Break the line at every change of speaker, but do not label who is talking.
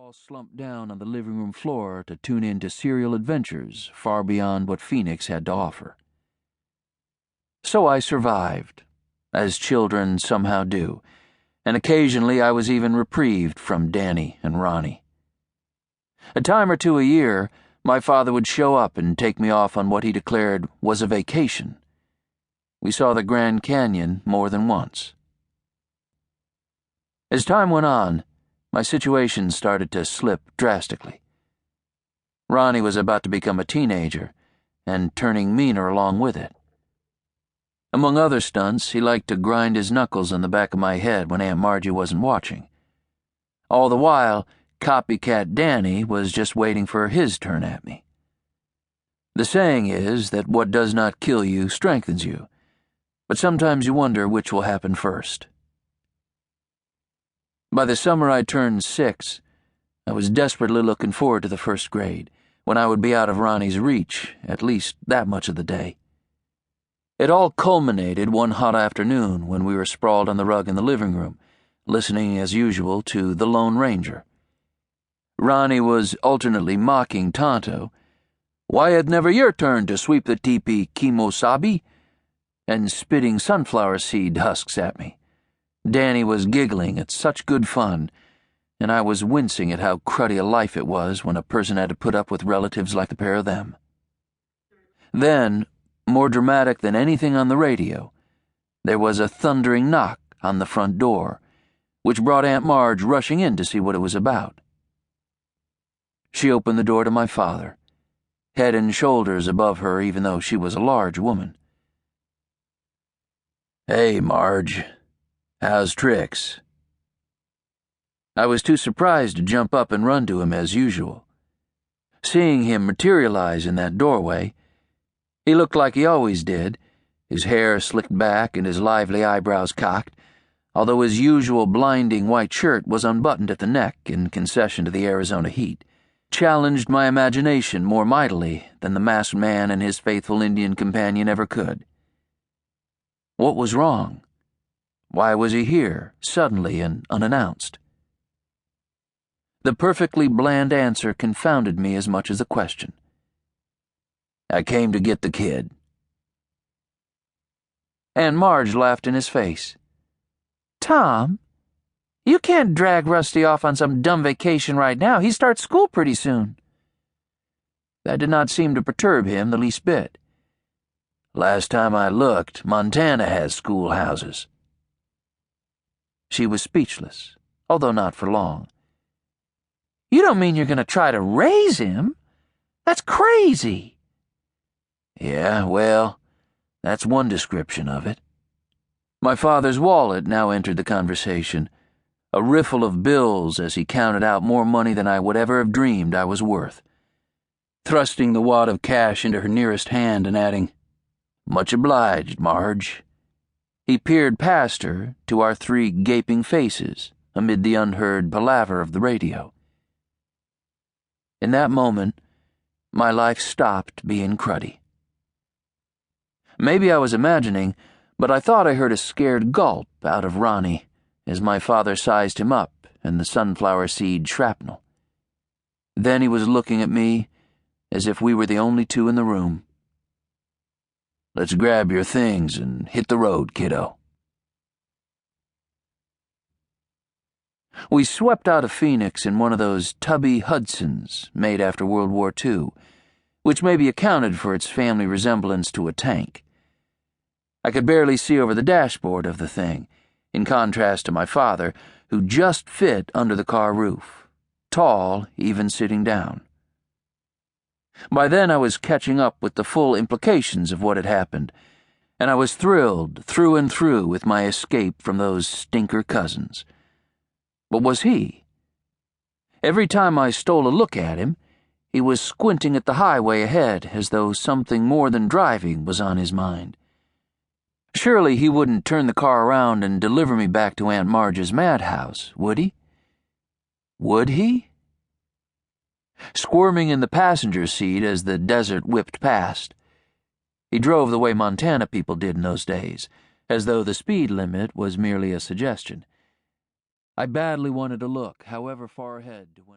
all slumped down on the living room floor to tune in to serial adventures far beyond what Phoenix had to offer. So I survived, as children somehow do, and occasionally I was even reprieved from Danny and Ronnie. A time or two a year, my father would show up and take me off on what he declared was a vacation. We saw the Grand Canyon more than once. As time went on, my situation started to slip drastically. Ronnie was about to become a teenager, and turning meaner along with it. Among other stunts, he liked to grind his knuckles on the back of my head when Aunt Margie wasn't watching. All the while, copycat Danny was just waiting for his turn at me. The saying is that what does not kill you strengthens you, but sometimes you wonder which will happen first. By the summer I turned 6, I was desperately looking forward to the first grade, when I would be out of Ronnie's reach, at least that much of the day. It all culminated one hot afternoon when we were sprawled on the rug in the living room, listening as usual to The Lone Ranger. Ronnie was alternately mocking Tonto, "Why it never your turn to sweep the teepee, Kimosabi?" and spitting sunflower seed husks at me. Danny was giggling at such good fun, and I was wincing at how cruddy a life it was when a person had to put up with relatives like the pair of them. Then, more dramatic than anything on the radio, there was a thundering knock on the front door, which brought Aunt Marge rushing in to see what it was about. She opened the door to my father, head and shoulders above her even though she was a large woman. "Hey, Marge. How's tricks?" I was too surprised to jump up and run to him as usual. Seeing him materialize in that doorway, he looked like he always did, his hair slicked back and his lively eyebrows cocked, although his usual blinding white shirt was unbuttoned at the neck in concession to the Arizona heat, challenged my imagination more mightily than the masked man and his faithful Indian companion ever could. What was wrong? Why was he here, suddenly and unannounced? The perfectly bland answer confounded me as much as the question. "I came to get the kid." Aunt Marge laughed in his face. "Tom, you can't drag Rusty off on some dumb vacation right now. He starts school pretty soon." That did not seem to perturb him the least bit. "Last time I looked, Montana has schoolhouses." She was speechless, although not for long. "You don't mean you're going to try to raise him? That's crazy." "Yeah, well, that's one description of it." My father's wallet now entered the conversation, a riffle of bills as he counted out more money than I would ever have dreamed I was worth, thrusting the wad of cash into her nearest hand and adding, "Much obliged, Marge." He peered past her to our 3 gaping faces amid the unheard palaver of the radio. In that moment, my life stopped being cruddy. Maybe I was imagining, but I thought I heard a scared gulp out of Ronnie as my father sized him up and the sunflower seed shrapnel. Then he was looking at me as if we were the only two in the room. "Let's grab your things and hit the road, kiddo." We swept out of Phoenix in one of those tubby Hudsons made after World War II, which maybe accounted for its family resemblance to a tank. I could barely see over the dashboard of the thing, in contrast to my father, who just fit under the car roof, tall even sitting down. By then I was catching up with the full implications of what had happened, and I was thrilled through and through with my escape from those stinker cousins. But was he? Every time I stole a look at him, he was squinting at the highway ahead as though something more than driving was on his mind. Surely he wouldn't turn the car around and deliver me back to Aunt Marge's madhouse, would he? Would he? Squirming in the passenger seat as the desert whipped past. He drove the way Montana people did in those days, as though the speed limit was merely a suggestion. I badly wanted to look, however far ahead, to when